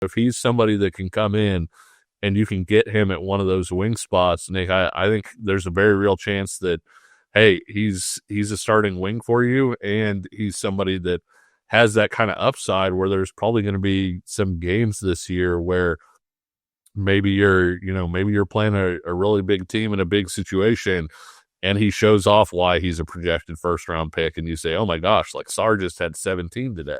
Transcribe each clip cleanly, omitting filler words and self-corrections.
if he's somebody that can come in and you can get him at one of those wing spots, Nick, I think there's a very real chance that, hey, he's a starting wing for you, and he's somebody that has that kind of upside where there's probably going to be some games this year where maybe you're playing a really big team in a big situation, and he shows off why he's a projected first-round pick, and you say, oh my gosh, like Sarr just had 17 today.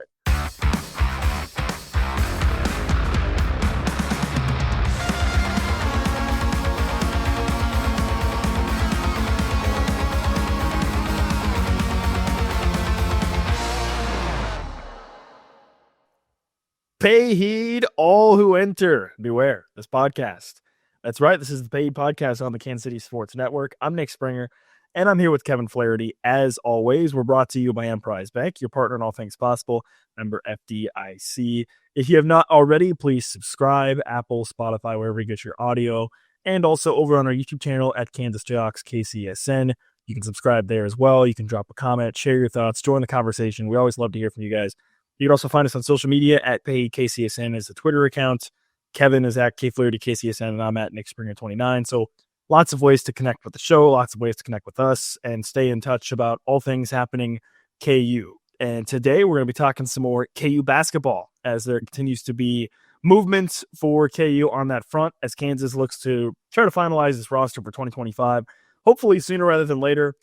Pay heed, all who enter. Beware this podcast. That's right. This is the Pay Heed podcast on the Kansas City Sports Network. I'm Nick Springer, and I'm here with Kevin Flaherty. As always, we're brought to you by Emprise Bank, your partner in all things possible. Member FDIC. If you have not already, please subscribe. Apple, Spotify, wherever you get your audio. And also over on our YouTube channel at Kansas Jayhawks KCSN. You can subscribe there as well. You can drop a comment, share your thoughts, join the conversation. We always love to hear from you guys. You can also find us on social media at PayKCSN is the Twitter account. Kevin is at KFlahertyKCSN, and I'm at Nick Springer 29. So lots of ways to connect with the show, lots of ways to connect with us, and stay in touch about all things happening KU. And today we're going to be talking some more KU basketball as there continues to be movement for KU on that front as Kansas looks to try to finalize this roster for 2025, hopefully sooner rather than later.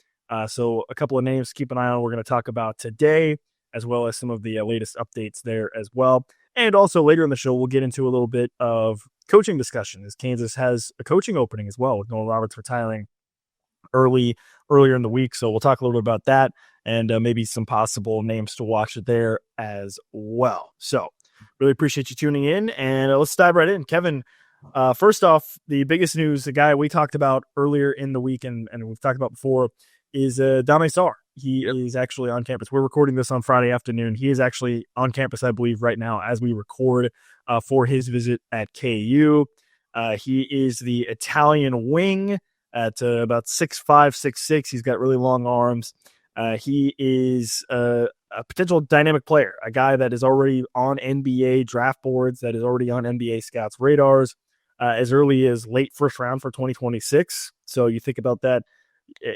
So a couple of names to keep an eye on we're going to talk about today, as well as some of the latest updates there as well. And also later in the show, we'll get into a little bit of coaching discussion as Kansas has a coaching opening as well with Nolan Roberts retiring earlier in the week. So we'll talk a little bit about that and maybe some possible names to watch there as well. So really appreciate you tuning in, and let's dive right in. Kevin, first off, the biggest news, the guy we talked about earlier in the week and we've talked about before is Dame Sarr. He is actually on campus. We're recording this on Friday afternoon. He is actually on campus, I believe, right now as we record for his visit at KU. He is the Italian wing at about 6'5", 6'6". He's got really long arms. He is a potential dynamic player, a guy that is already on NBA draft boards, that is already on NBA scouts' radars as early as late first round for 2026. So you think about that.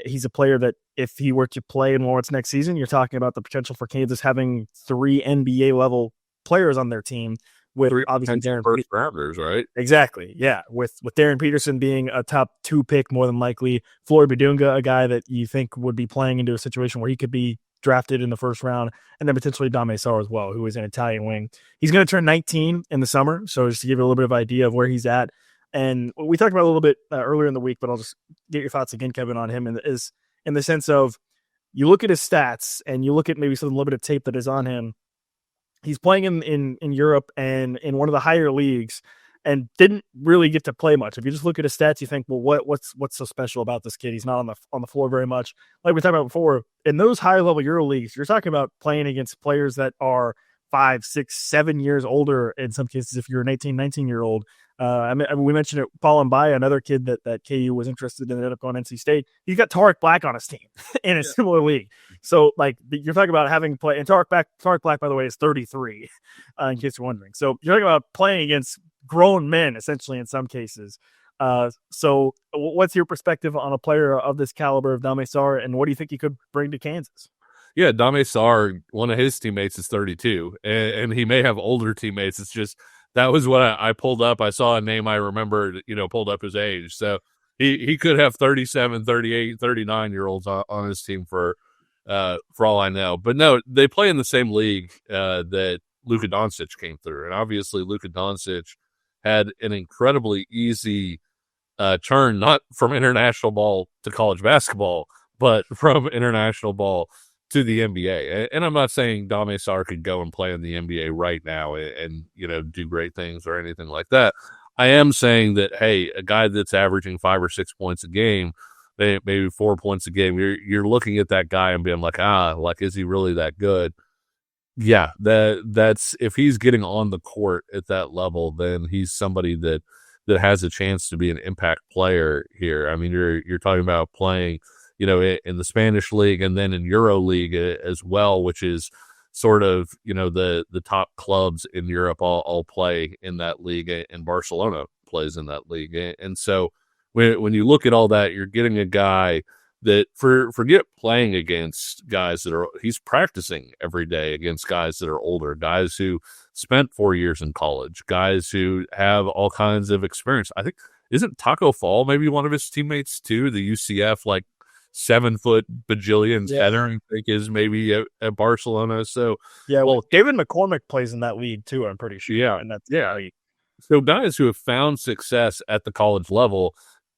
He's a player that if he were to play in Lawrence next season, you're talking about the potential for Kansas having 3 NBA level players on their team with obviously Darrion first rounders, right? Exactly. Yeah. With Darrion Peterson being a top 2 pick, more than likely, Floyd Badunga, a guy that you think would be playing into a situation where he could be drafted in the first round, and then potentially Dame Sarr as well, who is an Italian wing. He's going to turn 19 in the summer. So just to give you a little bit of idea of where he's at. And we talked about a little bit earlier in the week, but I'll just get your thoughts again, Kevin, on him. And is in the sense of you look at his stats and you look at maybe some limited tape that is on him. He's playing in Europe and in one of the higher leagues and didn't really get to play much. If you just look at his stats, you think, well, what's so special about this kid? He's not on the floor very much. Like we talked about before, in those higher level Euro leagues, you're talking about playing against players that are 5, 6, 7 years older in some cases if you're an 18, 19-year-old. We mentioned it, Paul Mbaya, another kid that KU was interested in, ended up going NC State. He's got Tarek Black on his team in a similar league. So, like, you're talking about having play, and Tarek Black, by the way, is 33, in case you're wondering. So, you're talking about playing against grown men, essentially, in some cases. So, what's your perspective on a player of this caliber of Dame Sarr, and what do you think he could bring to Kansas? Yeah, Dame Sarr, one of his teammates is 32, and he may have older teammates. It's just that was what I pulled up. I saw a name I remembered, pulled up his age. So he could have 37, 38, 39-year-olds on his team for all I know. But no, they play in the same league that Luka Doncic came through. And obviously Luka Doncic had an incredibly easy turn, not from international ball to college basketball, but from international ball to the NBA. And I'm not saying Dame Sarr could go and play in the NBA right now and do great things or anything like that. I am saying that, hey, a guy that's averaging 5 or 6 points a game, maybe 4 points a game, you're looking at that guy and being like, is he really that good? Yeah, that's if he's getting on the court at that level, then he's somebody that has a chance to be an impact player here. I mean, you're talking about playing, in the Spanish league and then in Euro League as well, which is sort of, the top clubs in Europe all play in that league, and Barcelona plays in that league. And so when you look at all that, you're getting a guy that forget playing against guys that he's practicing every day against guys that are older, guys who spent 4 years in college, guys who have all kinds of experience. I think, isn't Taco Fall maybe one of his teammates too? The UCF 7-foot bajillion center, I think, is maybe at Barcelona. So David McCormick plays in that league too, I'm pretty sure. Yeah, and that's So guys who have found success at the college level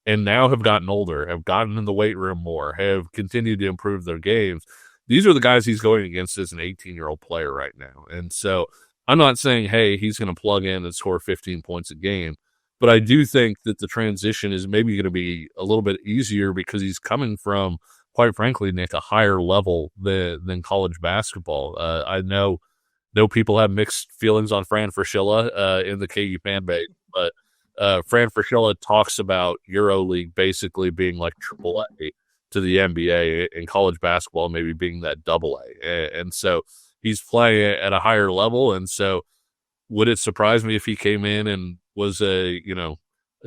and now have gotten older, have gotten in the weight room more, have continued to improve their games. These are the guys he's going against as an 18-year-old player right now. And so I'm not saying, hey, he's going to plug in and score 15 points a game, but I do think that the transition is maybe going to be a little bit easier because he's coming from, quite frankly, Nick, a higher level than college basketball. I know people have mixed feelings on Fran Fraschilla in the KU fan base, but Fran Fraschilla talks about EuroLeague basically being like AAA to the NBA, and college basketball maybe being that AA. And so he's playing at a higher level. And so would it surprise me if he came in and was a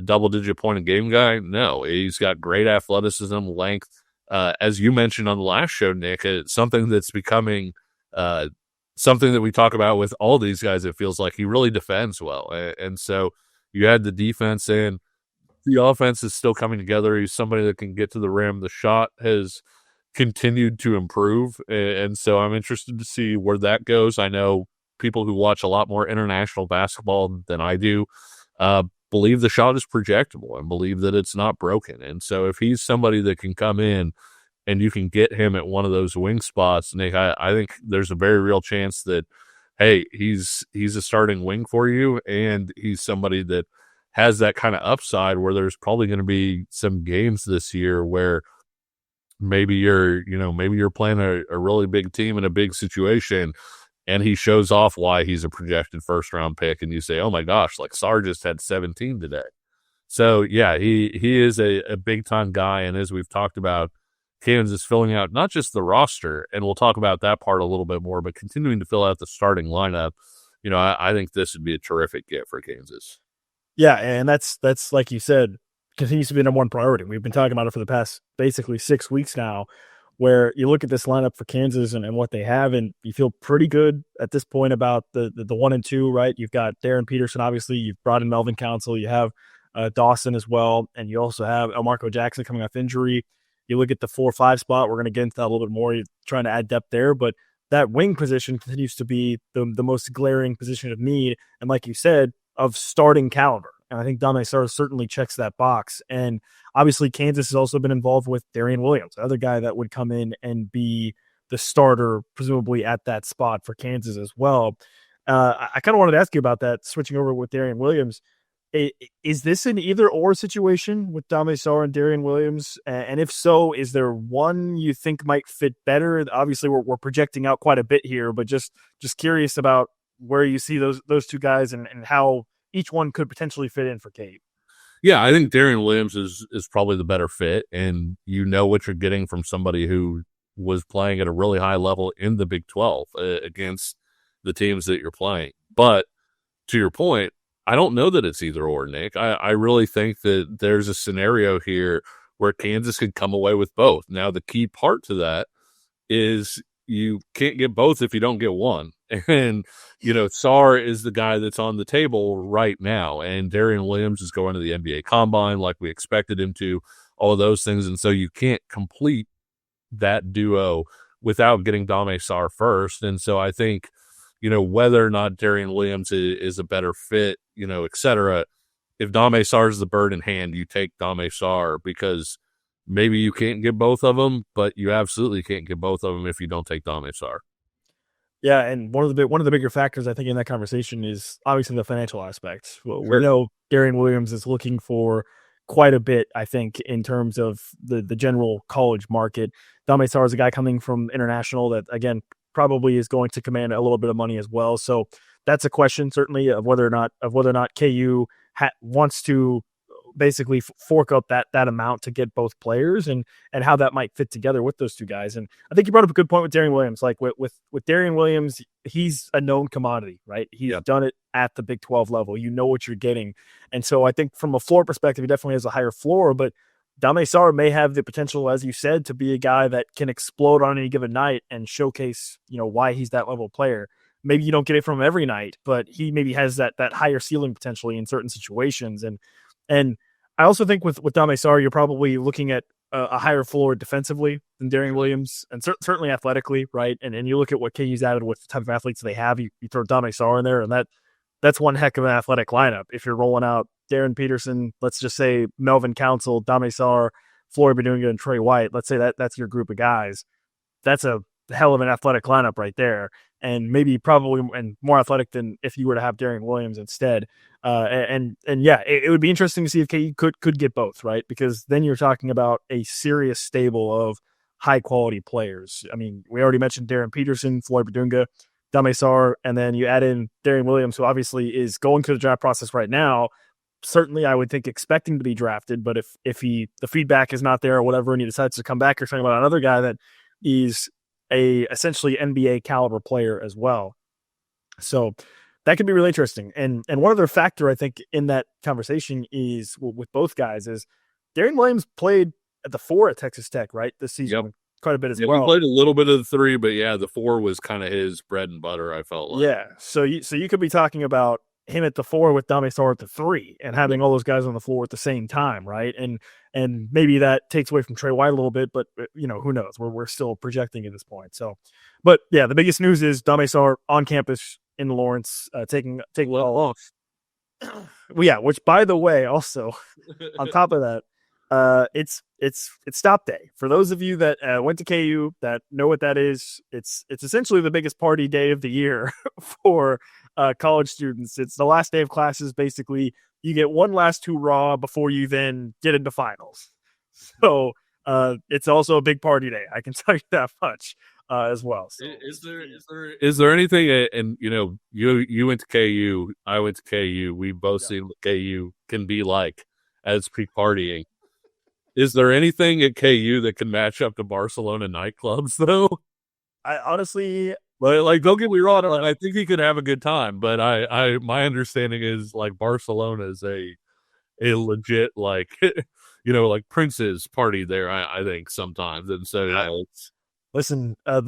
double-digit point a game guy? No, he's got great athleticism, length. As you mentioned on the last show, Nick, it's something that's becoming something that we talk about with all these guys. It feels like he really defends well. And so you had the defense in. The offense is still coming together. He's somebody that can get to the rim. The shot has continued to improve. And so I'm interested to see where that goes. I know people who watch a lot more international basketball than I do believe the shot is projectable and believe that it's not broken. And so if he's somebody that can come in and you can get him at one of those wing spots, Nick, I think there's a very real chance that, hey, he's a starting wing for you, and he's somebody that has that kind of upside where there's probably going to be some games this year where maybe you're playing a really big team in a big situation, and he shows off why he's a projected first-round pick, and you say, oh my gosh, Sarr just had 17 today. So, yeah, he is a big-time guy, and as we've talked about, Kansas filling out not just the roster, and we'll talk about that part a little bit more, but continuing to fill out the starting lineup. I think this would be a terrific get for Kansas. Yeah, and that's like you said, continues to be number one priority. We've been talking about it for the past basically 6 weeks now, where you look at this lineup for Kansas and what they have, and you feel pretty good at this point about the 1 and 2, right? You've got Darren Peterson, obviously. You've brought in Melvin Council. You have Dawson as well, and you also have Elmarco Jackson coming off injury. You look at the 4-5 spot. We're going to get into that a little bit more. You're trying to add depth there, but that wing position continues to be the most glaring position of need, and like you said, of starting caliber. And I think Dame Sarr certainly checks that box. And obviously, Kansas has also been involved with Darrion Williams, another guy that would come in and be the starter, presumably at that spot for Kansas as well. I kind of wanted to ask you about that, switching over with Darrion Williams. Is this an either-or situation with Dame Sarr and Darrion Williams? And if so, is there one you think might fit better? Obviously, we're projecting out quite a bit here, but just curious about where you see those two guys and how each one could potentially fit in for Kate. Yeah, I think Darrion Williams is probably the better fit, and you know what you're getting from somebody who was playing at a really high level in the Big 12 against the teams that you're playing. But to your point, I don't know that it's either or, Nick. I really think that there's a scenario here where Kansas could come away with both. Now, the key part to that is you can't get both if you don't get one. And, Sarr is the guy that's on the table right now. And Darrion Williams is going to the NBA Combine like we expected him to, all of those things. And so you can't complete that duo without getting Dame Sarr first. And so I think, whether or not Darrion Williams is a better fit, et cetera, if Dame Sarr is the bird in hand, you take Dame Sarr because maybe you can't get both of them, but you absolutely can't get both of them if you don't take Dame Sarr. Yeah, and one of the bigger factors I think in that conversation is obviously the financial aspect. Well, Sure. We know Darrion Williams is looking for quite a bit, I think, in terms of the general college market. Dame Sarr is a guy coming from international that, again, probably is going to command a little bit of money as well. So that's a question certainly of whether or not KU wants to basically fork up that amount to get both players, and how that might fit together with those two guys. And I think you brought up a good point with Darrion Williams. Like with Darrion Williams, he's a known commodity, right? He's done it at the Big 12 level. You know what you're getting. And so I think from a floor perspective, he definitely has a higher floor, but Dame Sarr may have the potential, as you said, to be a guy that can explode on any given night and showcase, why he's that level player. Maybe you don't get it from him every night, but he maybe has that higher ceiling potentially in certain situations. And I also think with Dame Sarr, you're probably looking at a higher floor defensively than Darrion Williams, and certainly athletically, right? And you look at what KU's added with the type of athletes they have. You throw Dame Sarr in there, and that's one heck of an athletic lineup. If you're rolling out Darren Peterson, let's just say Melvin Council, Dame Sarr, Floyd Badunga, and Trey White. Let's say that's your group of guys. That's a hell of an athletic lineup right there, and probably more athletic than if you were to have Darrion Williams instead. It would be interesting to see if KU could get both, right? Because then you're talking about a serious stable of high quality players. I mean, we already mentioned Darren Peterson, Floyd Badunga, Dame Sarr, and then you add in Darrion Williams, who obviously is going through the draft process right now. Certainly, I would think expecting to be drafted, but if the feedback is not there or whatever, and he decides to come back, you're talking about another guy that is a essentially NBA caliber player as well. So that could be really interesting. And one other factor I think in that conversation is with both guys is Darrion Williams played at the 4 at Texas Tech, right? This season quite a bit as well. He played a little bit of the 3, but the 4 was kind of his bread and butter, I felt like. Yeah. So you could be talking about him at the 4 with Dame Sarr at the 3 and having all those guys on the floor at the same time, right? And maybe that takes away from Trey White a little bit, but who knows? We're still projecting at this point. So, but yeah, the biggest news is Dame Sarr on campus in Lawrence, taking it all off. Well, yeah, which by the way, also on top of that, it's stop day. For those of you that went to KU that know what that is, it's essentially the biggest party day of the year for college students. It's the last day of classes. Basically, you get one last hoorah before you then get into finals. So it's also a big party day. I can tell you that much as well. So, is there anything? And you went to KU, I went to KU. We both seen what KU can be like as peak partying. Is there anything at KU that can match up to Barcelona nightclubs though? I honestly. Like, don't get me wrong. I think he could have a good time, but my understanding is like Barcelona is a legit like like Prince's party there. I think sometimes, and so listen. I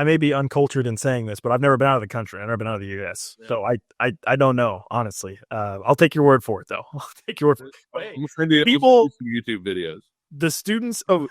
may be uncultured in saying this, but I've never been out of the country. I've never been out of the U.S., so I don't know honestly. I'll take your word for it though. I'll take your word for it. Hey, people, YouTube videos. The students of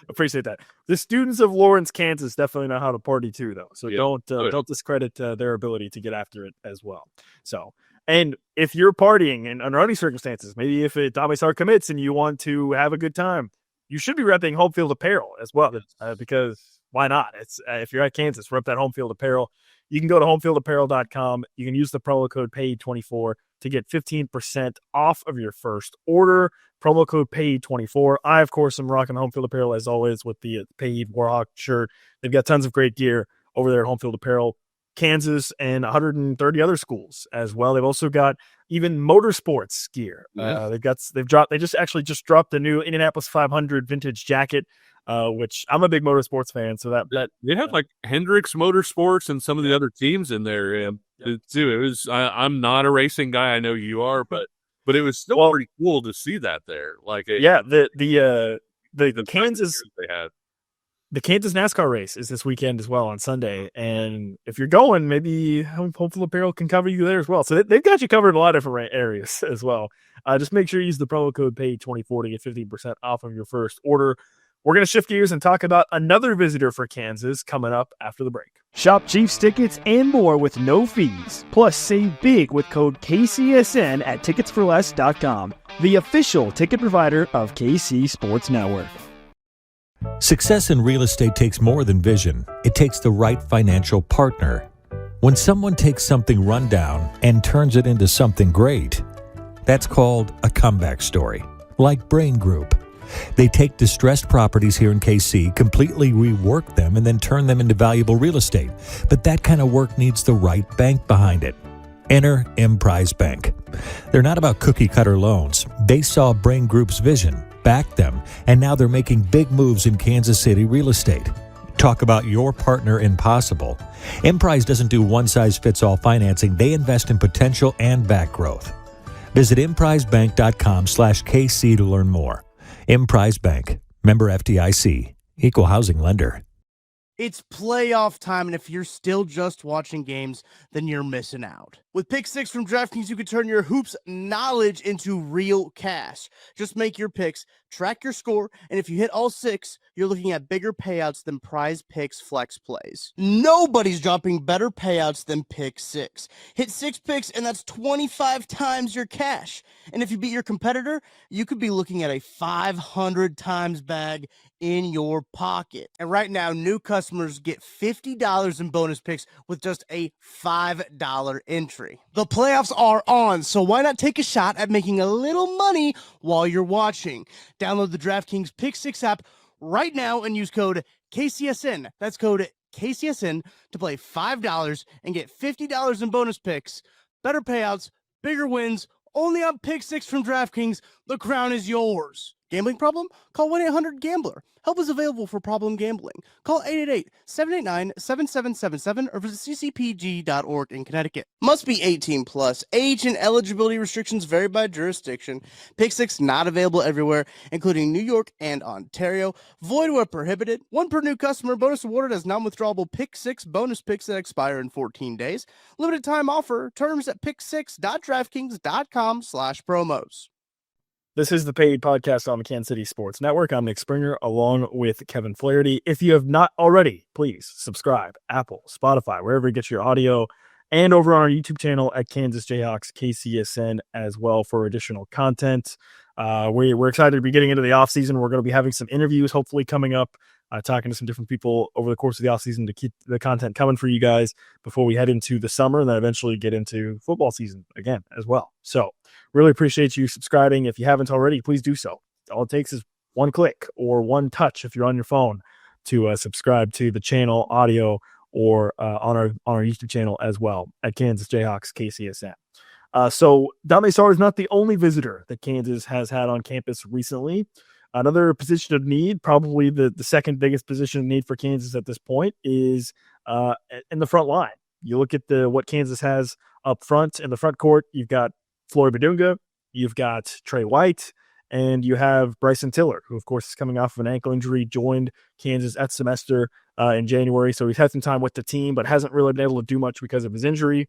appreciate that. The students of Lawrence, Kansas, definitely know how to party too, though. So don't discredit their ability to get after it as well. So, and if you're partying and under any circumstances, maybe if Dame Sarr commits and you want to have a good time, you should be repping home field apparel as well, because why not? It's if you're at Kansas, rep that home field apparel. You can go to homefieldapparel.com. You can use the promo code PAID24 to get 15% off of your first order. Promo code PAID24. I, of course, am rocking Home Field Apparel as always with the Paid Warhawk shirt. They've got tons of great gear over there at Home Field Apparel, Kansas, and 130 other schools as well. They've also got even motorsports gear. They just dropped the new Indianapolis 500 vintage jacket, which I'm a big motorsports fan. So that they have like Hendricks Motorsports and some of the other teams in there too. It was I'm not a racing guy. I know you are, but it was still pretty cool to see that there. Like the Kansas they had. The Kansas NASCAR race is this weekend as well on Sunday. And if you're going, maybe Home Field Apparel can cover you there as well. So they've got you covered in a lot of different areas as well. Just make sure you use the promo code PAID24 to get 15% off of your first order. We're going to shift gears and talk about another visitor for Kansas coming up after the break. Shop Chiefs tickets and more with no fees. Plus, save big with code KCSN at ticketsforless.com, the official ticket provider of KC Sports Network. Success in real estate takes more than vision. It takes the right financial partner. When someone takes something rundown and turns it into something great, that's called a comeback story, like Brain Group. They take distressed properties here in KC, completely rework them, and then turn them into valuable real estate. But that kind of work needs the right bank behind it. Enter Emprise Bank. They're not about cookie-cutter loans. They saw Brain Group's vision, backed them, and now they're making big moves in Kansas City real estate. Talk about your partner in possible. Emprise doesn't do one-size-fits-all financing. They invest in potential and back growth. Visit emprisebank.com/KC to learn more. Emprise Bank, member FDIC, equal housing lender. It's playoff time, and if you're still just watching games, then you're missing out. With Pick 6 from DraftKings, you can turn your hoops knowledge into real cash. Just make your picks, track your score, and if you hit all 6, you're looking at bigger payouts than Prize Picks flex plays. Nobody's dropping better payouts than Pick 6. Hit 6 picks, and that's 25 times your cash. And if you beat your competitor, you could be looking at a 500 times bag in your pocket. And right now, new customers get $50 in bonus picks with just a $5 entry. The playoffs are on, so why not take a shot at making a little money while you're watching? Download the DraftKings Pick 6 app right now and use code KCSN. That's code KCSN to play $5 and get $50 in bonus picks. Better payouts, bigger wins, only on Pick 6 from DraftKings. The crown is yours. Gambling problem? Call 1-800-GAMBLER. Help is available for problem gambling. Call 888-789-7777 or visit ccpg.org in Connecticut. Must be 18 plus. Age and eligibility restrictions vary by jurisdiction. Pick 6 not available everywhere, including New York and Ontario. Void where prohibited. One per new customer. Bonus awarded as non-withdrawable Pick 6 bonus picks that expire in 14 days. Limited time offer. Terms at pick6.draftkings.com/promos. This is the Paid Podcast on the Kansas City Sports Network. I'm Nick Springer, along with Kevin Flaherty. If you have not already, please subscribe, Apple, Spotify, wherever you get your audio, and over on our YouTube channel at Kansas Jayhawks KCSN as well for additional content. We're excited to be getting into the offseason. We're going to be having some interviews hopefully coming up, talking to some different people over the course of the offseason to keep the content coming for you guys before we head into the summer and then eventually get into football season again as well. So really appreciate you subscribing. If you haven't already, please do so. All it takes is one click or one touch if you're on your phone to subscribe to the channel audio or on our YouTube channel as well at Kansas Jayhawks KCSN. So Dame Sarr is not the only visitor that Kansas has had on campus recently. Another position of need, probably the second biggest position of need for Kansas at this point, is in the front line. You look at what Kansas has up front in the front court. You've got Floyd Badunga, you've got Trey White, and you have Bryson Tiller, who, of course, is coming off of an ankle injury, joined Kansas at semester in January. So he's had some time with the team, but hasn't really been able to do much because of his injury.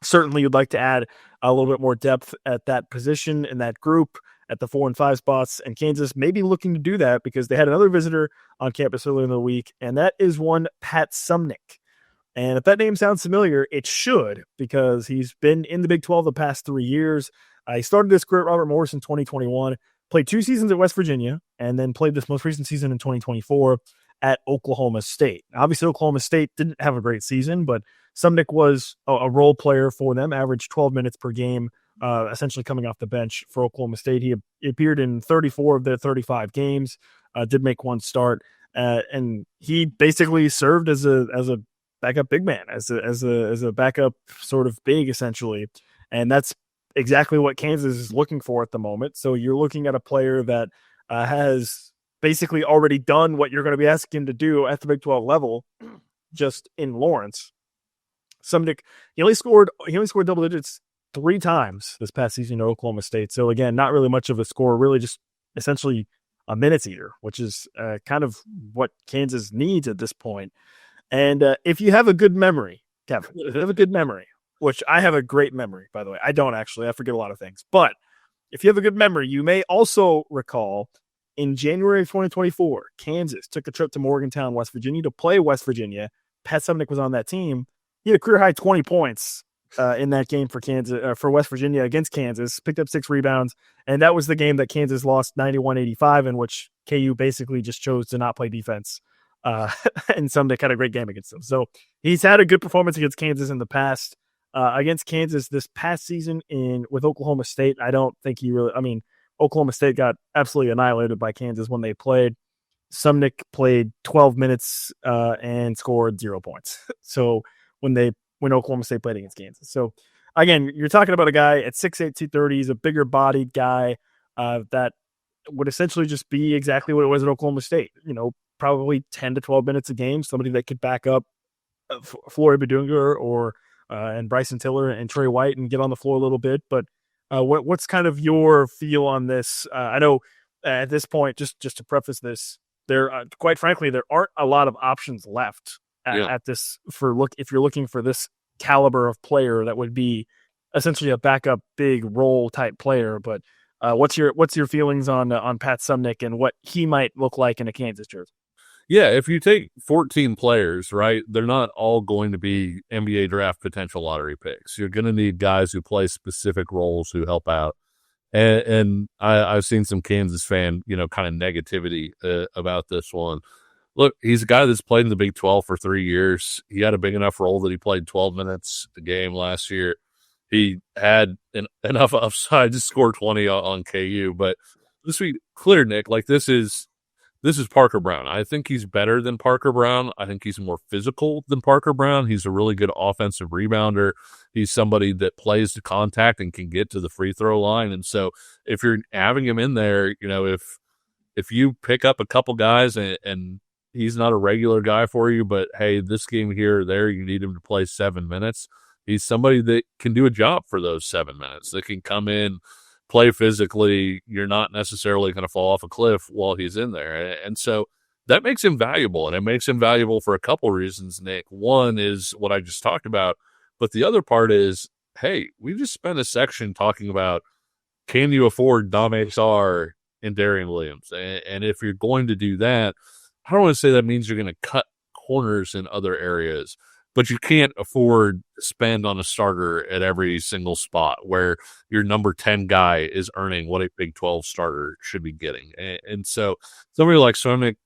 Certainly, you'd like to add a little bit more depth at that position in that group at the 4 and 5 spots. And Kansas may be looking to do that because they had another visitor on campus earlier in the week, and that is one Pat Sumnick. And if that name sounds familiar, it should, because he's been in the Big 12 the past 3 years. He started his career at Robert Morris in 2021, played 2 seasons at West Virginia, and then played this most recent season in 2024 at Oklahoma State. Obviously, Oklahoma State didn't have a great season, but Sumnick was a role player for them, averaged 12 minutes per game, essentially coming off the bench for Oklahoma State. He appeared in 34 of their 35 games, did make one start, and he basically served as a backup big man, as a backup sort of big, essentially. And that's exactly what Kansas is looking for at the moment. So you're looking at a player that has basically already done what you're going to be asking him to do at the Big 12 level, just in Lawrence. Sumnick, he only scored double digits 3 times this past season at Oklahoma State. So again, not really much of a score, really just essentially a minutes eater, which is kind of what Kansas needs at this point. And if you have a good memory, Kevin, if you have a good memory, which I have a great memory, by the way. I don't actually. I forget a lot of things. But if you have a good memory, you may also recall in January of 2024, Kansas took a trip to Morgantown, West Virginia to play West Virginia. Pat Sumnick was on that team. He had a career high 20 points in that game for Kansas, for West Virginia against Kansas, picked up 6 rebounds. And that was the game that Kansas lost 91-85, in which KU basically just chose to not play defense. And Sumnick had a great game against them. So he's had a good performance against Kansas in the past. Against Kansas this past season with Oklahoma State, I don't think Oklahoma State got absolutely annihilated by Kansas when they played. Sumnick played 12 minutes and scored 0 points. So when Oklahoma State played against Kansas. So again, you're talking about a guy at 6'8", 230. He's a bigger bodied guy that would essentially just be exactly what it was at Oklahoma State. Probably 10 to 12 minutes a game, somebody that could back up Flory Badunga or and Bryson Tiller and Trey White and get on the floor a little bit. But what's kind of your feel on this? I know at this point, just to preface this, quite frankly, there aren't a lot of options left at this if you're looking for this caliber of player that would be essentially a backup big role type player. But what's your feelings on Pat Sumnick and what he might look like in a Kansas jersey? Yeah, if you take 14 players, right, they're not all going to be NBA draft potential lottery picks. You're going to need guys who play specific roles who help out. And I've seen some Kansas fan, kind of negativity about this one. Look, he's a guy that's played in the Big 12 for 3 years. He had a big enough role that he played 12 minutes a game last year. He had enough upside to score 20 on KU. But let's be clear, Nick, like this is Parker Brown. I think he's better than Parker Brown. I think he's more physical than Parker Brown. He's a really good offensive rebounder. He's somebody that plays to contact and can get to the free throw line. And so if you're having him in there, if you pick up a couple guys and he's not a regular guy for you, but hey, this game here or there, you need him to play 7 minutes. He's somebody that can do a job for those 7 minutes, that can come in, play physically. You're not necessarily going to fall off a cliff while he's in there. And so that makes him valuable, and it makes him valuable for a couple reasons, Nick. One is what I just talked about, but the other part is, hey, we just spent a section talking about, can you afford Dame Sarr and Darrion Williams? And if you're going to do that, I don't want to say that means you're going to cut corners in other areas, but you can't afford to spend on a starter at every single spot where your number 10 guy is earning what a Big 12 starter should be getting. And so somebody like Sumnick,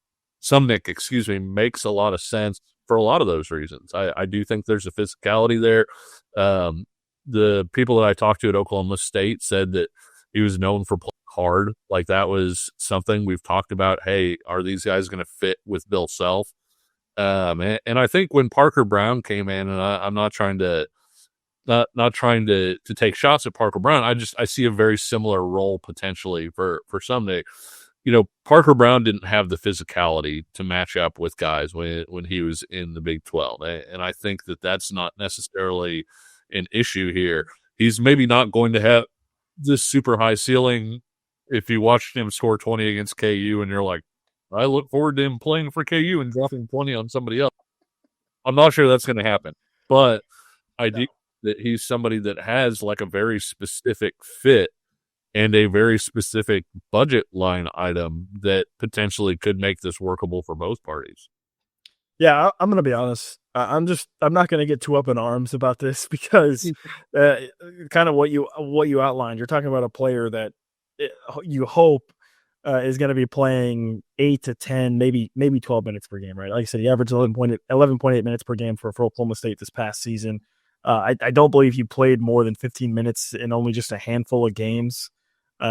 makes a lot of sense for a lot of those reasons. I do think there's a physicality there. The people that I talked to at Oklahoma State said that he was known for playing hard. Like that was something we've talked about. Hey, are these guys going to fit with Bill Self? And I think when Parker Brown came in, and I'm not trying to take shots at Parker Brown, I see a very similar role potentially for Sumnick. Parker Brown didn't have the physicality to match up with guys when he was in the Big 12, and I think that that's not necessarily an issue here. He's maybe not going to have this super high ceiling. If you watched him score 20 against KU and you're like, I look forward to him playing for KU and dropping 20 on somebody else, I'm not sure that's going to happen. But I do that he's somebody that has like a very specific fit and a very specific budget line item that potentially could make this workable for both parties. Yeah, I'm going to be honest. I'm not going to get too up in arms about this because kind of what you outlined. You're talking about a player that you hope is going to be playing 8 to 10, maybe 12 minutes per game, right? Like I said, he averaged 11.8 minutes per game for Oklahoma State this past season. I don't believe he played more than 15 minutes in only just a handful of games.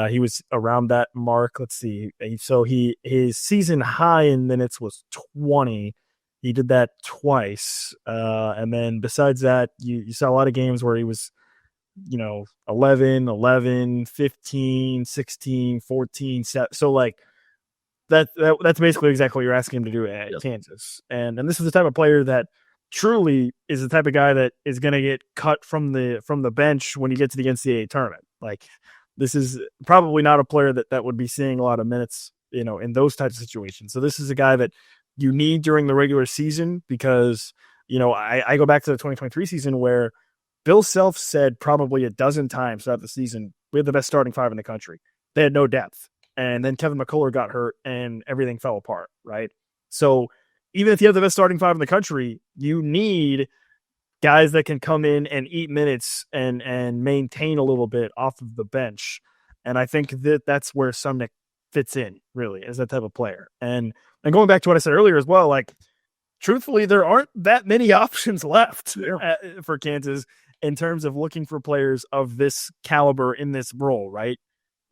He was around that mark. Let's see. So his season high in minutes was 20. He did that twice. And then besides that, you saw a lot of games where he was, 11, 15, 16, 14. So like that's basically exactly what you're asking him to do at Kansas. And this is the type of player that truly is the type of guy that is going to get cut from the bench when you get to the NCAA tournament. Like this is probably not a player that would be seeing a lot of minutes, in those types of situations. So this is a guy that you need during the regular season because, I go back to the 2023 season where Bill Self said probably a dozen times throughout the season, we had the best starting five in the country. They had no depth. And then Kevin McCullough got hurt and everything fell apart, right? So even if you have the best starting five in the country, you need guys that can come in and eat minutes and maintain a little bit off of the bench. And I think that's where Sumnick fits in, really, as that type of player. And going back to what I said earlier as well, like, truthfully, there aren't that many options left for Kansas in terms of looking for players of this caliber in this role, right?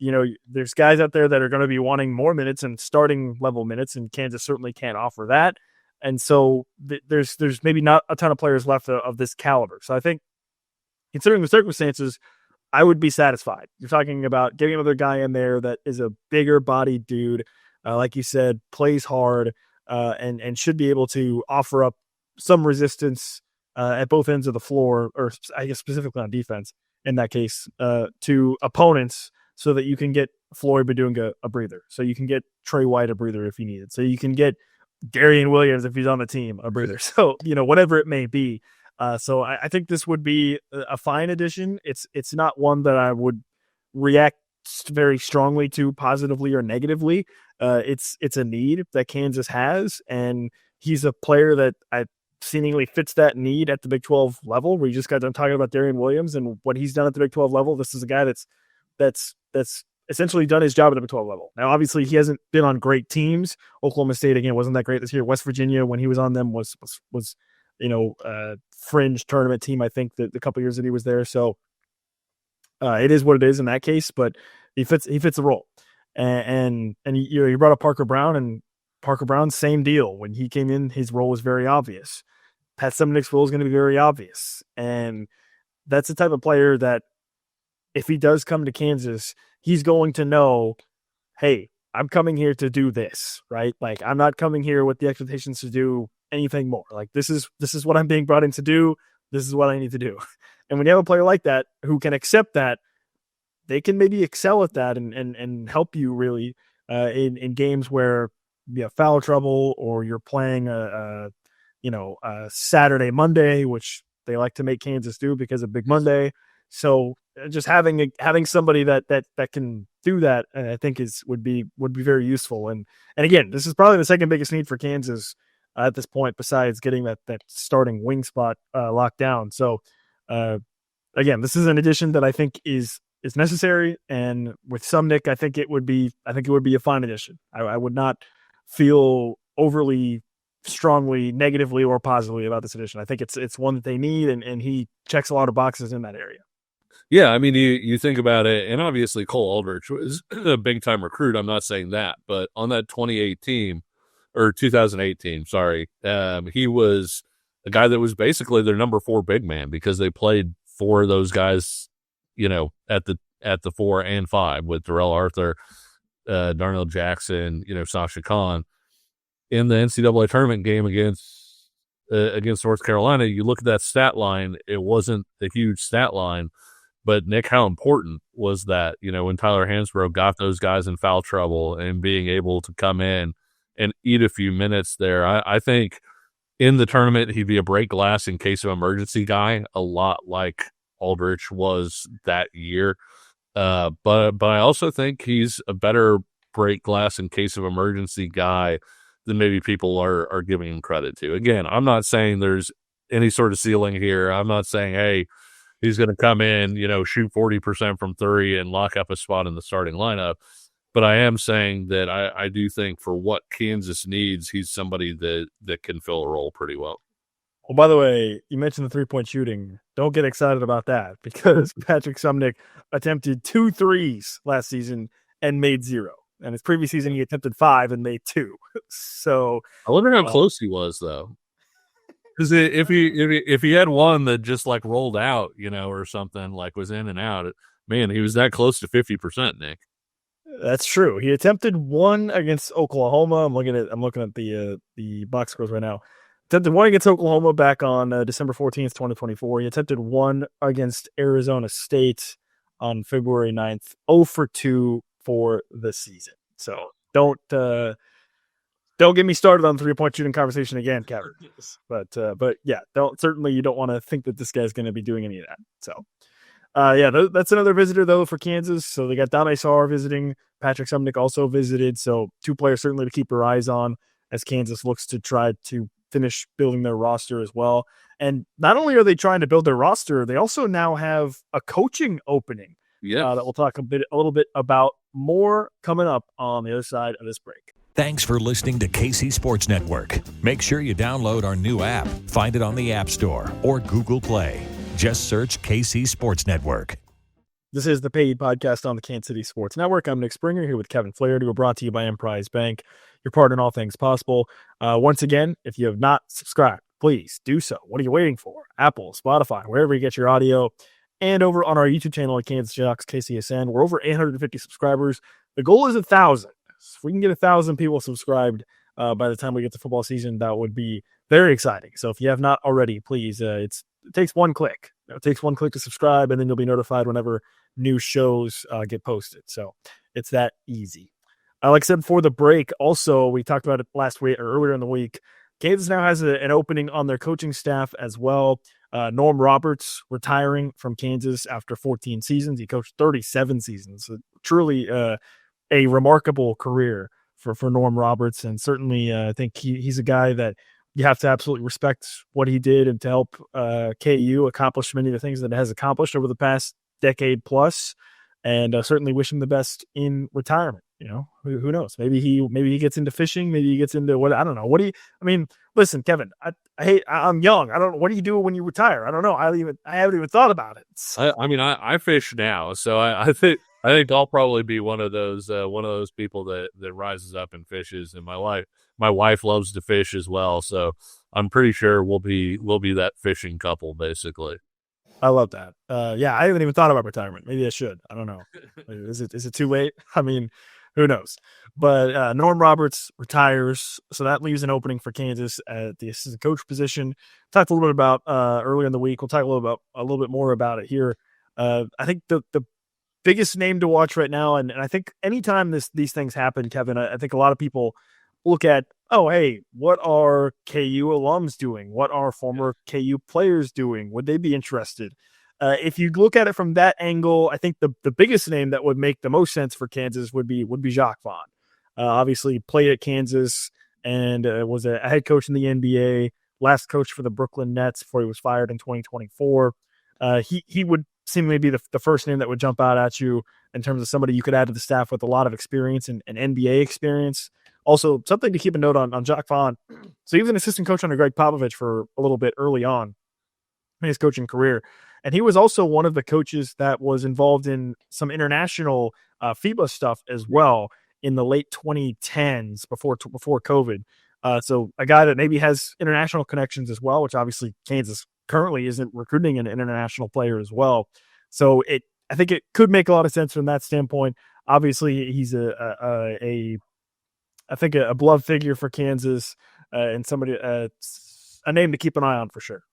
There's guys out there that are going to be wanting more minutes and starting level minutes, and Kansas certainly can't offer that. And so there's maybe not a ton of players left of this caliber. So I think considering the circumstances, I would be satisfied. You're talking about getting another guy in there that is a bigger bodied dude, like you said, plays hard, and should be able to offer up some resistance at both ends of the floor, or I guess specifically on defense in that case, to opponents, so that you can get Floyd Badunga a breather, so you can get Trey White a breather if you need it, so you can get Darrion Williams if he's on the team a breather. So whatever it may be. So I think this would be a fine addition. It's not one that I would react very strongly to positively or negatively. It's a need that Kansas has, and he's a player that I seemingly fits that need at the Big 12 level. We just got done talking about Darrion Williams and what he's done at the Big 12 level. This is a guy that's essentially done his job at the Big 12 level. Now, obviously, he hasn't been on great teams. Oklahoma State, again, wasn't that great this year. West Virginia, when he was on them, was fringe tournament team, I think, the couple years that he was there. So it is what it is in that case, but he fits the role. And you brought up Parker Brown, and Parker Brown, same deal. When he came in, his role was very obvious. Pat Sumnick's role is going to be very obvious. And that's the type of player that if he does come to Kansas, he's going to know, hey, I'm coming here to do this, right? Like, I'm not coming here with the expectations to do anything more. Like, this is what I'm being brought in to do. This is what I need to do. And when you have a player like that who can accept that, they can maybe excel at that and help you really in games where you have foul trouble, or you're playing a Saturday, Monday, which they like to make Kansas do because of Big Monday. So just having somebody that can do that, I think would be very useful. And again, this is probably the second biggest need for Kansas at this point, besides getting that starting wing spot locked down. So again, this is an addition that I think is necessary. And with Sumnick, I think it would be a fine addition. I would not feel overly strongly negatively or positively about this addition. I think it's one that they need, and he checks a lot of boxes in that area. Yeah, I mean, you think about it, and obviously Cole Aldrich was a big-time recruit. I'm not saying that, but on that 2018, sorry, he was a guy that was basically their number 4 big man, because they played 4 of those guys, at the 4 and 5 with Darrell Arthur, Darnell Jackson, Sasha Khan. In the NCAA tournament game against North Carolina, you look at that stat line, it wasn't a huge stat line, but Nick, how important was that, when Tyler Hansbrough got those guys in foul trouble and being able to come in and eat a few minutes there. I think in the tournament, he'd be a break glass in case of emergency guy, a lot like Aldrich was that year. But I also think he's a better break glass in case of emergency guy than maybe people are giving him credit to. Again, I'm not saying there's any sort of ceiling here. I'm not saying, hey, he's going to come in, shoot 40% from 3 and lock up a spot in the starting lineup. But I am saying that I do think for what Kansas needs, he's somebody that can fill a role pretty well. Well, by the way, you mentioned the 3-point shooting. Don't get excited about that, because Patrick Sumnick attempted 2 threes last season and made 0. And his previous season, he attempted 5 and made 2. So I wonder how close he was, though. Because if he had one that just like rolled out, or something, like was in and out, man, he was that close to 50%, Nick. That's true. He attempted 1 against Oklahoma. I'm looking at the box scores right now. Attempted 1 against Oklahoma back on December 14th, 2024. He attempted 1 against Arizona State on February 9th. 0 for 2 for the season. So don't get me started on the 3-point shooting conversation again, Kevin. But yeah, you don't want to think that this guy's going to be doing any of that. So that's another visitor though for Kansas. So they got Dame Sarr visiting. Patrick Sumnick also visited. So 2 players certainly to keep your eyes on as Kansas looks to try to finish building their roster as well. And not only are they trying to build their roster, they also now have a coaching opening. Yeah, that we'll talk a little bit about more coming up on the other side of this break. Thanks for listening to KC Sports Network. Make sure you download our new app. Find it on the App Store or Google Play. Just search KC Sports Network. This is the paid podcast on the Kansas City Sports Network. I'm Nick Springer here with Kevin Flaherty. We're brought to you by Emprise Bank, your partner in all things possible. Once again, if you have not subscribed, please do so. What are you waiting for? Apple, Spotify, wherever you get your audio. and over on our YouTube channel at Kansas Jayhawks KCSN. We're over 850 subscribers. The goal is 1,000. If we can get 1,000 people subscribed by the time we get to football season, that would be very exciting. So if you have not already, please, it takes one click. It takes one click to subscribe, and then you'll be notified whenever new shows get posted. So it's that easy. Like I said before the break, also, we talked about it last week or earlier in the week. Kansas now has an opening on their coaching staff as well. Norm Roberts retiring from Kansas after 14 seasons. He coached 37 seasons. So truly a remarkable career for Norm Roberts. And certainly I think he's a guy that you have to absolutely respect what he did and to help KU accomplish many of the things that it has accomplished over the past decade plus. And certainly wish him the best in retirement. You know, who knows? Maybe he gets into fishing. Maybe he gets into what, I don't know. Listen, Kevin, I'm young. I don't know. What do you do when you retire? I don't know. I haven't even thought about it. I fish now. So I think I'll probably be one of those people that rises up and fishes. And my wife loves to fish as well. So I'm pretty sure we'll be that fishing couple basically. I love that. Yeah, I haven't even thought about retirement. Maybe I should. I don't know. Is it too late? I mean, who knows? But Norm Roberts retires, so that leaves an opening for Kansas at the assistant coach position. Talked a little bit about earlier in the week. We'll talk a little bit more about it here. I think the biggest name to watch right now, and I think anytime these things happen, Kevin, I think a lot of people look at, oh, hey, what are KU alums doing? What are former KU players doing? Would they be interested? If you look at it from that angle, I think the biggest name that would make the most sense for Kansas would be Jacques Vaughn. Obviously played at Kansas and was a head coach in the NBA, last coach for the Brooklyn Nets before he was fired in 2024. He would seemingly be the first name that would jump out at you in terms of somebody you could add to the staff with a lot of experience and NBA experience. Also, something to keep a note on Jacques Vaughn. So he was an assistant coach under Greg Popovich for a little bit early on in his coaching career. And he was also one of the coaches that was involved in some international FIBA stuff as well in the late 2010s before COVID. So a guy that maybe has international connections as well, which obviously Kansas currently isn't recruiting an international player as well. So I think it could make a lot of sense from that standpoint. Obviously, he's a beloved figure for Kansas and somebody, a name to keep an eye on for sure.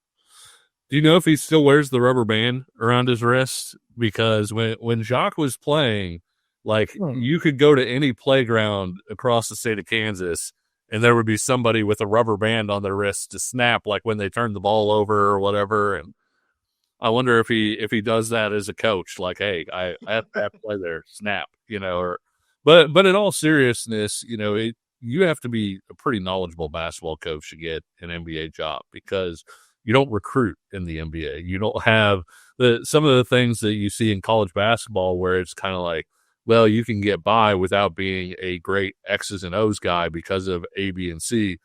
Do you know if he still wears the rubber band around his wrist? Because when Jacques was playing, you could go to any playground across the state of Kansas and there would be somebody with a rubber band on their wrist to snap, like when they turned the ball over or whatever. And I wonder if he does that as a coach, like, hey, I have to play there, snap, But in all seriousness, you have to be a pretty knowledgeable basketball coach to get an NBA job because you don't recruit in the NBA. You don't have some of the things that you see in college basketball where it's kind of like, well, you can get by without being a great X's and O's guy because of A, B, and C.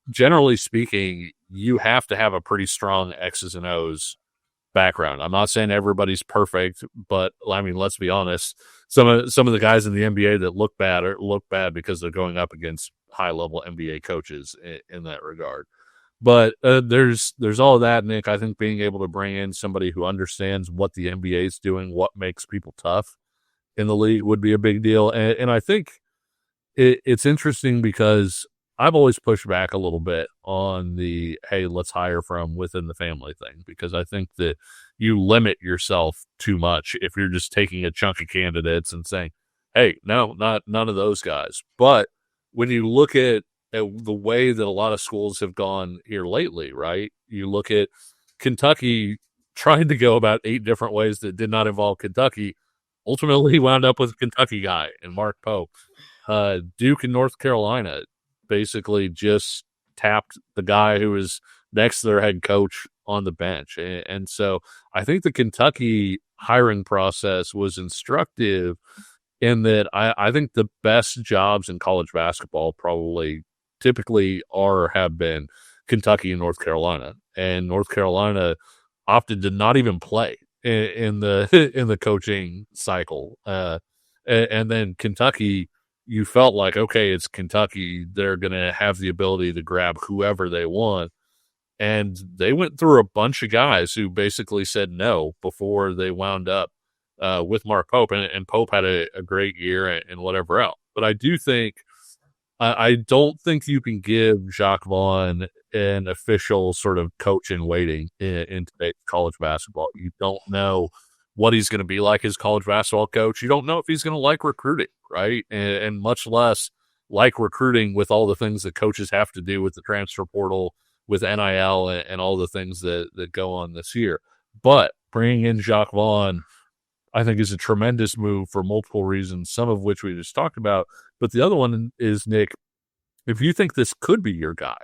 Generally speaking, you have to have a pretty strong X's and O's background. I'm not saying everybody's perfect, but I mean, let's be honest. Some of the guys in the NBA that look bad because they're going up against high level NBA coaches in that regard. But there's all of that, Nick. I think being able to bring in somebody who understands what the NBA is doing, what makes people tough in the league would be a big deal. And I think it's interesting because I've always pushed back a little bit on the, hey, let's hire from within the family thing, because I think that you limit yourself too much if you're just taking a chunk of candidates and saying, hey, no, none of those guys. But when you look at the way that a lot of schools have gone here lately, right? You look at Kentucky trying to go about 8 different ways that did not involve Kentucky, ultimately wound up with a Kentucky guy and Mark Pope. Duke and North Carolina basically just tapped the guy who was next to their head coach on the bench. And so I think the Kentucky hiring process was instructive in that I think the best jobs in college basketball probably typically have been Kentucky and North Carolina. And North Carolina opted to not even play in the coaching cycle. And then Kentucky, you felt like, okay, it's Kentucky. They're going to have the ability to grab whoever they want. And they went through a bunch of guys who basically said no before they wound up with Mark Pope. And Pope had a great year and whatever else. But I do think, I don't think you can give Jacques Vaughn an official sort of coach in waiting in today's college basketball. You don't know what he's going to be like as college basketball coach. You don't know if he's going to like recruiting, right? And much less like recruiting with all the things that coaches have to do with the transfer portal, with NIL, and all the things that go on this year. But bringing in Jacques Vaughn, I think, is a tremendous move for multiple reasons, some of which we just talked about. But the other one is, Nick, if you think this could be your guy,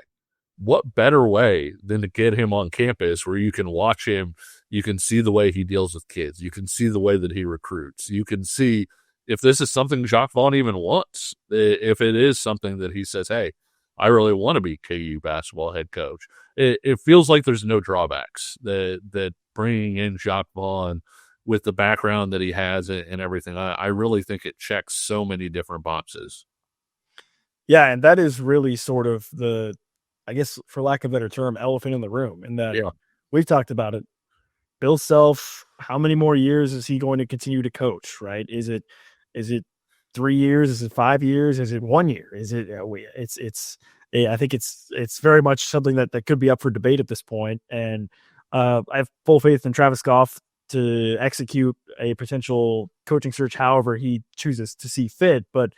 what better way than to get him on campus where you can watch him, you can see the way he deals with kids, you can see the way that he recruits, you can see if this is something Jacques Vaughn even wants, if it is something that he says, hey, I really want to be KU basketball head coach. It feels like there's no drawbacks that bringing in Jacques Vaughn with the background that he has and everything. I really think it checks so many different boxes. Yeah, and that is really sort of the, I guess, for lack of a better term, elephant in the room. In that we've talked about it. Bill Self, how many more years is he going to continue to coach? Right? Is it 3 years? Is it 5 years? Is it 1 year? Is it? I think it's very much something that could be up for debate at this point. And I have full faith in Travis Goff to execute a potential coaching search however he chooses to see fit. But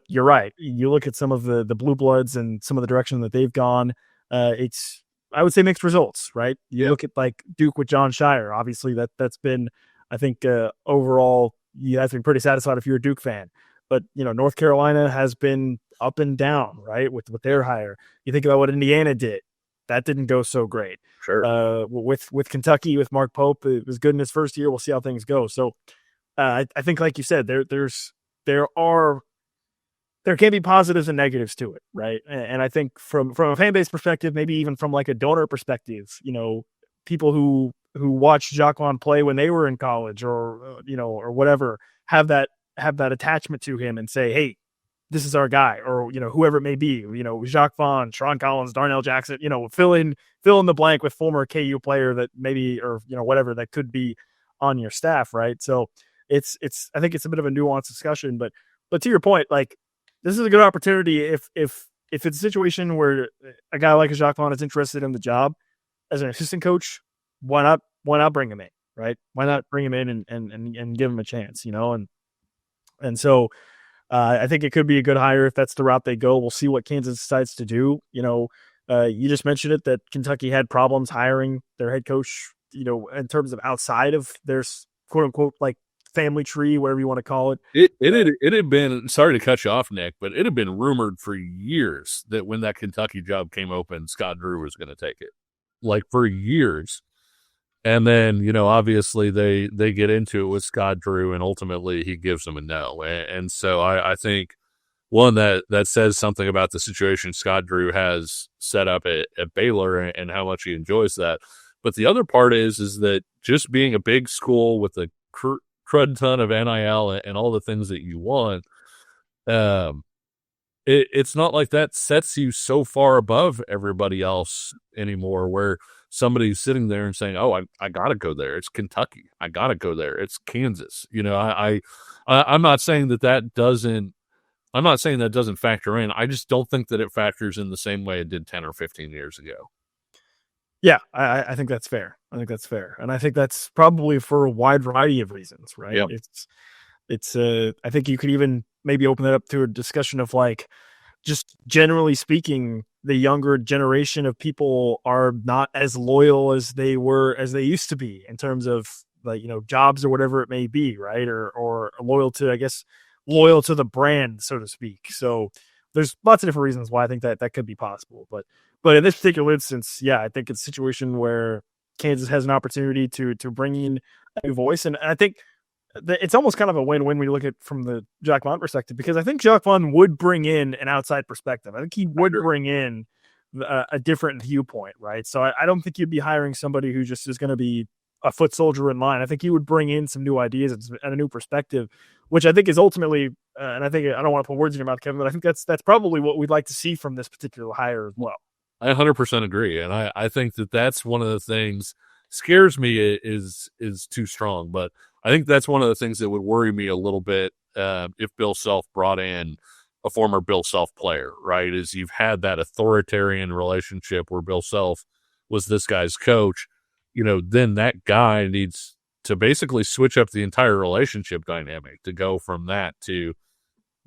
you're right. You look at some of the Blue Bloods and some of the direction that they've gone. It's, I would say, mixed results, right? You look at like Duke with John Shire. Obviously, that's been, I think, overall, you have to be pretty satisfied if you're a Duke fan. But North Carolina has been up and down, right, with their hire. You think about what Indiana did. That didn't go so great. Sure. With Kentucky, with Mark Pope, it was good in his first year. We'll see how things go. So I think, like you said, there can be positives and negatives to it, right? And I think from a fan base perspective, maybe even from like a donor perspective, people who watched Jacques Vaughn play when they were in college or whatever have that attachment to him and say, hey, this is our guy, or whoever it may be, Jacques Vaughn, Sharon Collins, Darnell Jackson, fill in the blank with former KU player that maybe, or whatever that could be on your staff, right? So I think it's a bit of a nuanced discussion, but to your point, like, this is a good opportunity if it's a situation where a guy like Jacques Vaughn is interested in the job as an assistant coach. Why not bring him in, right? Why not bring him in and give him a chance, and so I think it could be a good hire if that's the route they go. We'll see what Kansas decides to do. You just mentioned it, that Kentucky had problems hiring their head coach, in terms of outside of their quote unquote like family tree, whatever you want to call it. It had been, sorry to cut you off, Nick, but it had been rumored for years that when that Kentucky job came open, Scott Drew was going to take it, like for years. And then, obviously they get into it with Scott Drew, and ultimately he gives them a no. And so I think, one, that says something about the situation Scott Drew has set up at Baylor and how much he enjoys that. But the other part is that just being a big school with a crud ton of NIL and all the things that you want, it's not like that sets you so far above everybody else anymore, where somebody's sitting there and saying, oh, I got to go there. It's Kentucky. I got to go there. It's Kansas. I'm not saying that doesn't factor in. I just don't think that it factors in the same way it did 10 or 15 years ago. Yeah, I think that's fair. And I think that's probably for a wide variety of reasons, right? Yep. It's I think you could even maybe open that up to a discussion of, like, just generally speaking, the younger generation of people are not as loyal as they used to be in terms of, like, jobs or whatever it may be, right? Or loyal to the brand, so to speak. So there's lots of different reasons why I think that could be possible. But in this particular instance, yeah, I think it's a situation where Kansas has an opportunity to bring in a new voice. And I think it's almost kind of a win-win when you look at it from the Jacques Vaughn perspective, because I think Jacques Vaughn would bring in an outside perspective. I think he would bring in a different viewpoint, right? So I don't think you'd be hiring somebody who just is going to be a foot soldier in line. I think he would bring in some new ideas and a new perspective, which I think is ultimately, and I think, I don't want to put words in your mouth, Kevin, but I think that's probably what we'd like to see from this particular hire as well. I 100% agree, and I think that that's one of the things scares me is too strong, but I think that's one of the things that would worry me a little bit if Bill Self brought in a former Bill Self player, right? Is you've had that authoritarian relationship where Bill Self was this guy's coach, then that guy needs to basically switch up the entire relationship dynamic to go from that to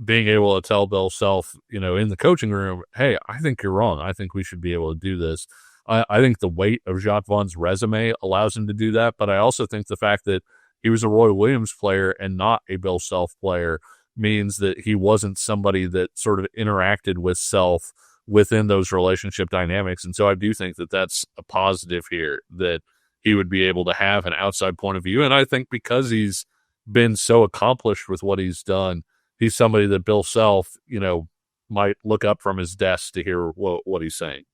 being able to tell Bill Self, in the coaching room, hey, I think you're wrong. I think we should be able to do this. I think the weight of Jacques Vaughn's resume allows him to do that, but I also think the fact that he was a Roy Williams player and not a Bill Self player means that he wasn't somebody that sort of interacted with Self within those relationship dynamics. And so I do think that that's a positive here, that he would be able to have an outside point of view. And I think because he's been so accomplished with what he's done, he's somebody that Bill Self, might look up from his desk to hear what he's saying.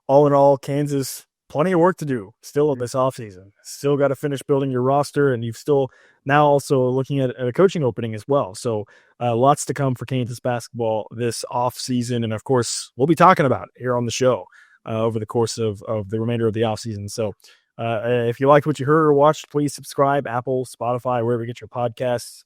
All in all, Kansas, plenty of work to do still this offseason. Still got to finish building your roster, and you've still now also looking at a coaching opening as well. So lots to come for Kansas basketball this offseason. And, of course, we'll be talking about it here on the show over the course of the remainder of the offseason. So if you liked what you heard or watched, please subscribe, Apple, Spotify, wherever you get your podcasts.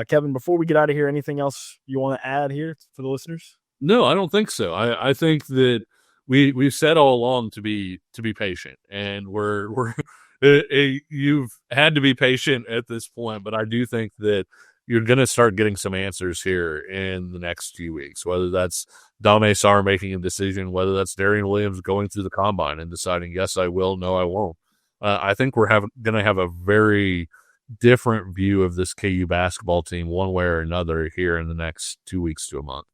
Kevin, before we get out of here, anything else you want to add here for the listeners? No, I don't think so. I think that we've said all along to be patient, and we're you've had to be patient at this point, but I do think that you're going to start getting some answers here in the next few weeks, whether that's Dame Sarr making a decision, whether that's Darrion Williams going through the combine and deciding, yes, I will, no, I won't. I think we're going to have a very different view of this KU basketball team one way or another here in the next 2 weeks to a month.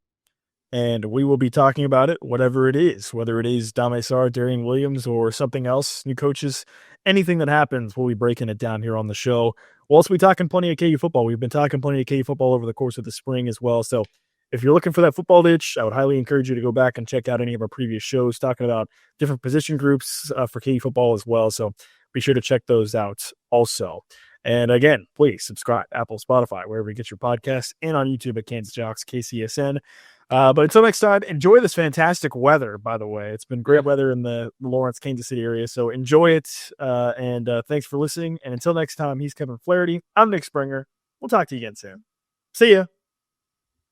And we will be talking about it, whatever it is, whether it is Dame Sarr, Darrion Williams, or something else, new coaches, anything that happens, we'll be breaking it down here on the show. We'll also be talking plenty of KU football. We've been talking plenty of KU football over the course of the spring as well. So if you're looking for that football ditch, I would highly encourage you to go back and check out any of our previous shows talking about different position groups for KU football as well. So be sure to check those out also. And again, please subscribe, Apple, Spotify, wherever you get your podcasts, and on YouTube at Kansas Jayhawks, KCSN. But until next time, enjoy this fantastic weather, by the way. It's been great weather in the Lawrence, Kansas City area, so enjoy it. And thanks for listening. And until next time, he's Kevin Flaherty. I'm Nick Springer. We'll talk to you again soon. See ya.